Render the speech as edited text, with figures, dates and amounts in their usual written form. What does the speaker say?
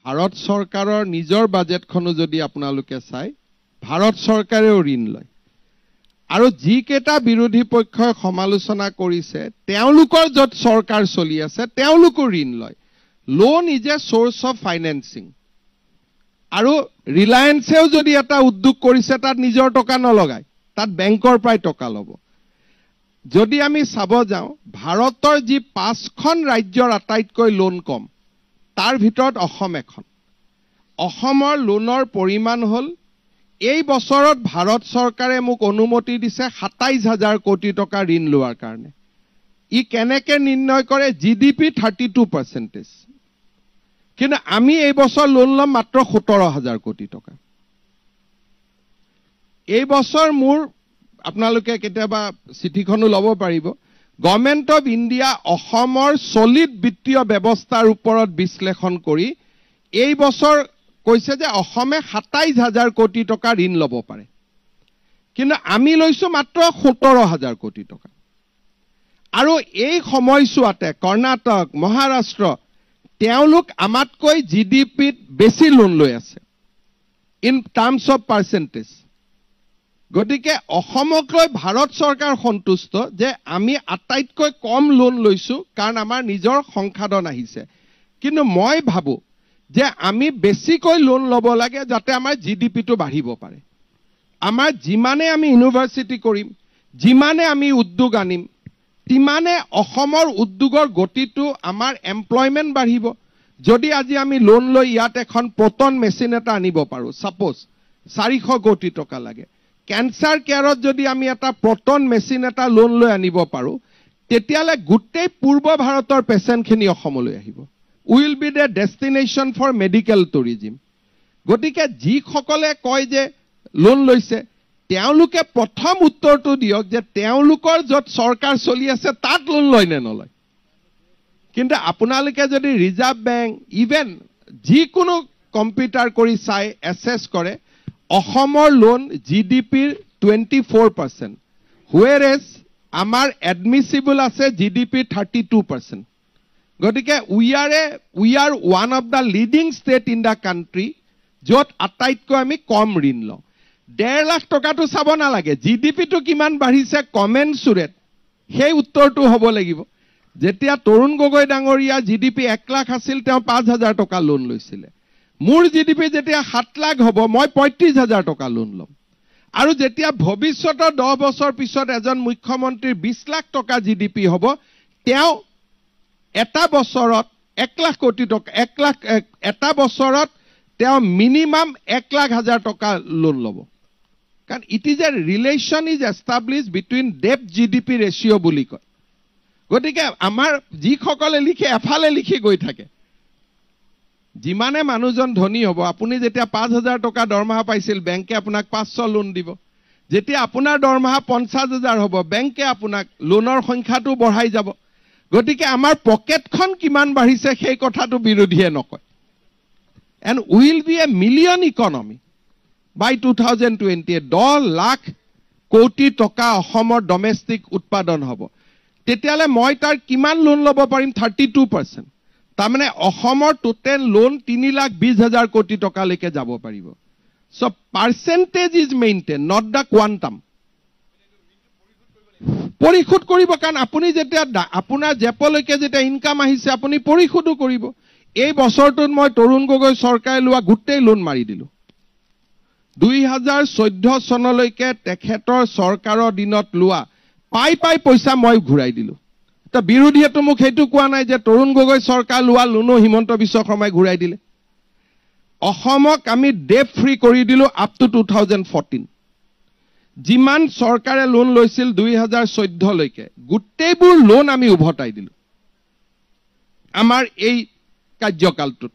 ভাৰত চৰকাৰৰ নিজৰ বাজেটখনো যদি আপোনালোকে চাই ভাৰত চৰকাৰেও ঋণ লয় আৰু যিকেইটা বিৰোধী পক্ষই সমালোচনা কৰিছে তেওঁলোকৰ য'ত চৰকাৰ চলি আছে তেওঁলোকো ঋণ লয় loan is a source of financing আৰু ৰিলায়েন্সেও যদি এটা উদ্যোগ কৰিছে তাত নিজৰ টকা নলগায় তাত বেংকৰ পৰাই টকা ল'ব যদি আমি চাব যাওঁ ভাৰতৰ যি 5খন ৰাজ্যৰ আটাইতকৈ লোন কম তাৰ ভিতৰত অসম এখন অসমৰ লোনৰ পৰিমাণ হ'ল এই বছৰত ভাৰত চৰকাৰে মোক অনুমতি দিছে ২৭,০০০ কোটি টকা ঋণ লোৱাৰ কাৰণে ই কেনেকে নিৰ্ণয় কৰে জিডিপি 32% কিন্তু আমি এই বছৰ লোন ল'ম মাত্ৰ ১৭,০০০ কোটি টকা এই বছৰ মোৰ আপোনালোকে কেতিয়াবা চিঠিখনো ল'ব পাৰিব গভৰ্ণমেণ্ট অফ ইণ্ডিয়া অসমৰ সলিড বিত্তীয় ব্যৱস্থাৰ ওপৰত বিশ্লেষণ কৰি এই বছৰ কৈছে যে অসমে ২৭,০০০ কোটি টকা ঋণ ল'ব পাৰে কিন্তু আমি লৈছো মাত্ৰ ১৭,০০০ কোটি টকা আৰু এই সময়ছোৱাতে কৰ্ণাটক মহাৰাষ্ট্ৰ তেওঁলোক আমাতকৈ জিডিপিত বেছি লোন লৈ আছে ইন টাৰ্মছ অফ পাৰ্চেন্টেজ গতিকে অসমক লৈ ভাৰত চৰকাৰ সন্তুষ্ট যে আমি আটাইতকৈ কম লোন লৈছো কাৰণ আমাৰ নিজৰ সংসাধন আহিছে কিন্তু মই ভাবো যে আমি বেছিকৈ লোন ল'ব লাগে যাতে আমাৰ জিডিপিটো বাঢ়িব পাৰে আমাৰ যিমানে আমি ইউনিভাৰ্সিটি কৰিম যিমানে আমি উদ্যোগ আনিম তিমানে অসমৰ উদ্যোগৰ গতিটো আমাৰ এমপ্লয়মেন্ট বাঢ়িব যদি আজি আমি লোন লৈ ইয়াত এখন পটন মেচিন এটা আনিব পাৰো সাপোজ 400 কোটি টকা লাগে ক্যান্সাৰ কেয়াৰত যদি আমি এটা পটন মেচিন এটা লোন লৈ আনিব পাৰো তেতিয়ালে গুটেই পূৰ্ব ভাৰতৰ পেশেন্টখিনি অসমলৈ আহিব will be the destination for medical tourism গতিকে যি সকলে কয় যে লোন লৈছে তেওঁলোকে প্ৰথম উত্তৰটো দিয়ক যে তেওঁলোকৰ য'ত চৰকাৰ চলি আছে তাত লোন লয় নে নলয় কিন্তু আপোনালোকে যদি ৰিজাৰ্ভ বেংক ইভেন যিকোনো কম্পিউটাৰ কৰি চাই এছেছ কৰে অসমৰ লোন জিডিপিৰ 24% whereas আমাৰ এডমিসিবল আছে জিডিপি 32% গতিকে we are one of the leading state in the country য'ত আটাইতকৈ আমি কম ঋণ লওঁ 1.5 লাখ টকাটো চাব নালাগে জিডিপিটো কিমান বাঢ়িছে কমেন্সুৰেট সেই উত্তৰটো হ'ব লাগিব যেতিয়া তৰুণ গগৈ ডাঙৰীয়া জিডিপি 1 লাখ আছিল তেওঁ 5,000 টকা লোন লৈছিলে মোৰ জিডিপি যেতিয়া 7 লাখ হ'ব মই 35,000 টকা লোন ল'ম আৰু যেতিয়া ভৱিষ্যতৰ 10 বছৰ পিছত এজন মুখ্যমন্ত্ৰীৰ 20 লাখ টকা জিডিপি হ'ব তেওঁ এটা বছৰত 1 লাখ কোটি টকা 1 লাখ এটা বছৰত তেওঁ মিনিমাম 1,00,000 টকা লোন ল'ব কাৰণ it is a relation is established between debt GDP ratio' বুলি কয় গতিকে আমাৰ যিসকলে লিখে এফালে লিখি গৈ থাকে যিমানে মানুহজন ধনী হ'ব আপুনি যেতিয়া 5,000 টকা দৰমহা পাইছিল বেংকে আপোনাক 500 লোন দিব যেতিয়া আপোনাৰ দৰমহা 50,000 হ'ব বেংকে আপোনাক লোনৰ সংখ্যাটো বঢ়াই যাব গতিকে আমাৰ পকেটখন কিমান বাঢ়িছে সেই কথাটো বিৰোধীয়ে নকয় and will be a million economy by 2020 10 lakh কোটি টকা অসমৰ ডমেষ্টিক উৎপাদন হ'ব তেতিয়ালে মই তাৰ কিমান লোন ল'ব পাৰিম 32% তাৰমানে অসমৰ টোটেল লোন 3,20,000 কোটি টকা লৈকে যাব পাৰিব so percentage is maintained not the quantum পৰিশোধ কৰিব কাৰণ আপুনি যেতিয়া আপোনাৰ জেপলৈকে যেতিয়া ইনকাম আহিছে আপুনি পৰিশোধ কৰিব এই বছৰটোত মই তৰুণ গগৈ চৰকাৰে লোৱা গুটেই লোন মাৰি দিলো 2014 চনলৈকে তেখেতৰ চৰকাৰৰ দিনত লোৱা পাই পইচা মই ঘূৰাই দিলো তা বিৰোধীয়েতো মোক হেতু কোৱা নাই যে তৰুণ গগৈ চৰকাৰ লোৱা লোনো হিমন্ত বিশ্ব শৰ্মাই ঘূৰাই দিলে অসমক আমি ডেট ফ্ৰী কৰি দিলো আপ টু 2014 যিমান চৰকাৰে লোন লৈছিল 2014 লৈকে গুটেইবোৰ লোন আমি উভতাই দিলো আমাৰ এই কাৰ্যকালটোত